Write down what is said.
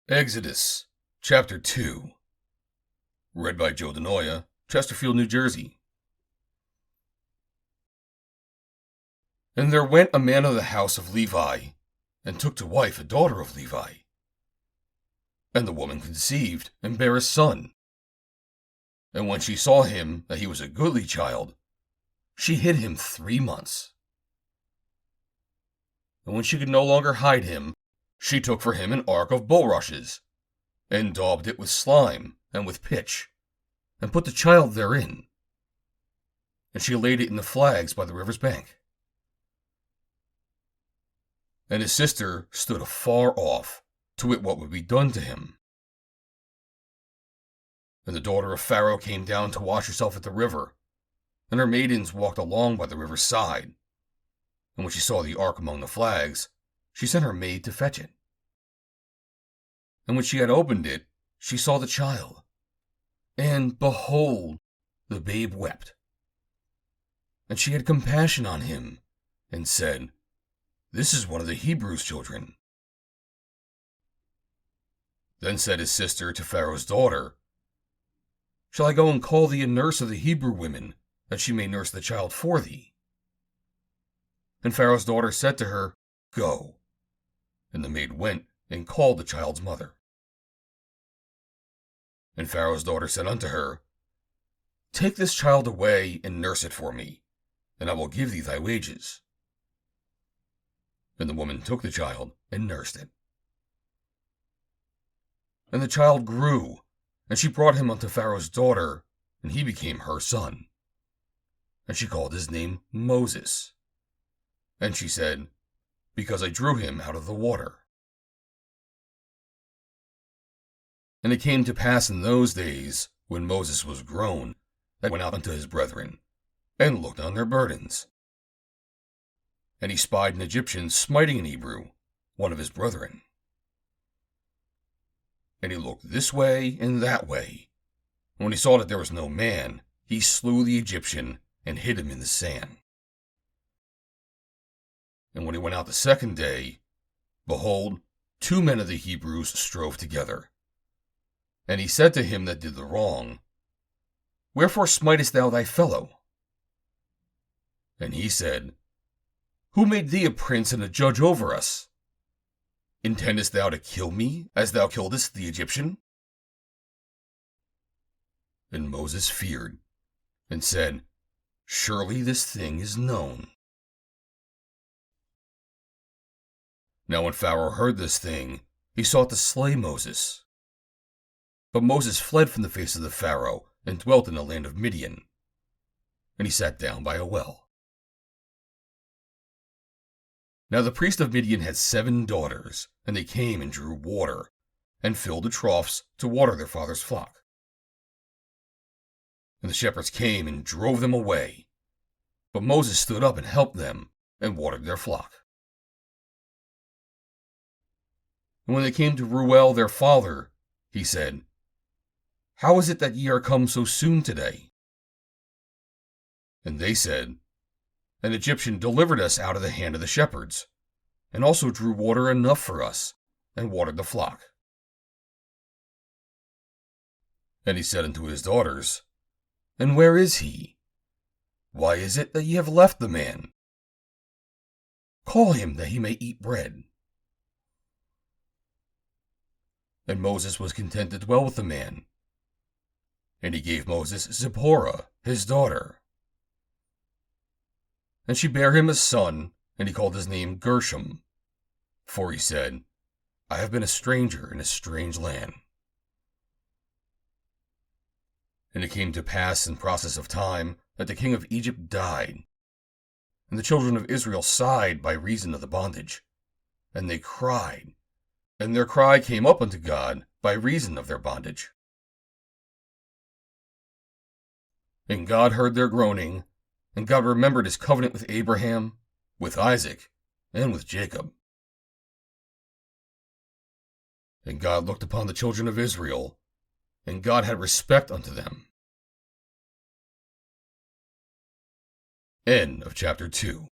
Exodus, Chapter 2. Read by Joe DeNoia, Chesterfield, New Jersey. And there went a man of the house of Levi, and took to wife a daughter of Levi. And the woman conceived, and bare a son. And when she saw him that he was a goodly child, she hid him 3 months. And when she could no longer hide him, she took for him an ark of bulrushes, and daubed it with slime and with pitch, and put the child therein. And she laid it in the flags by the river's bank. And his sister stood afar off, to wit what would be done to him. And the daughter of Pharaoh came down to wash herself at the river, and her maidens walked along by the river's side. And when she saw the ark among the flags, she sent her maid to fetch it. And when she had opened it, she saw the child. And behold, the babe wept. And she had compassion on him, and said, "This is one of the Hebrews' children." Then said his sister to Pharaoh's daughter, "Shall I go and call thee a nurse of the Hebrew women, that she may nurse the child for thee?" And Pharaoh's daughter said to her, "Go." And the maid went and called the child's mother. And Pharaoh's daughter said unto her, "Take this child away and nurse it for me, and I will give thee thy wages." And the woman took the child and nursed it. And the child grew, and she brought him unto Pharaoh's daughter, and he became her son. And she called his name Moses. And she said, "Because I drew him out of the water." And it came to pass in those days, when Moses was grown, that he went out unto his brethren, and looked on their burdens. And he spied an Egyptian smiting an Hebrew, one of his brethren. And he looked this way and that way. And when he saw that there was no man, he slew the Egyptian, and hid him in the sand. And when he went out the second day, behold, 2 men of the Hebrews strove together. And he said to him that did the wrong, "Wherefore smitest thou thy fellow?" And he said, "Who made thee a prince and a judge over us? Intendest thou to kill me, as thou killedst the Egyptian?" And Moses feared, and said, "Surely this thing is known." Now when Pharaoh heard this thing, he sought to slay Moses. But Moses fled from the face of the Pharaoh, and dwelt in the land of Midian. And he sat down by a well. Now the priest of Midian had 7 daughters, and they came and drew water, and filled the troughs to water their father's flock. And the shepherds came and drove them away. But Moses stood up and helped them, and watered their flock. And when they came to Reuel their father, he said, "How is it that ye are come so soon today?" And they said, "An Egyptian delivered us out of the hand of the shepherds, and also drew water enough for us, and watered the flock." And he said unto his daughters, "And where is he? Why is it that ye have left the man? Call him that he may eat bread." And Moses was content to dwell with the man. And he gave Moses Zipporah, his daughter. And she bare him a son, and he called his name Gershom. For he said, "I have been a stranger in a strange land." And it came to pass in process of time that the king of Egypt died. And the children of Israel sighed by reason of the bondage. And they cried, and their cry came up unto God by reason of their bondage. And God heard their groaning, and God remembered his covenant with Abraham, with Isaac, and with Jacob. And God looked upon the children of Israel, and God had respect unto them. End of chapter 2.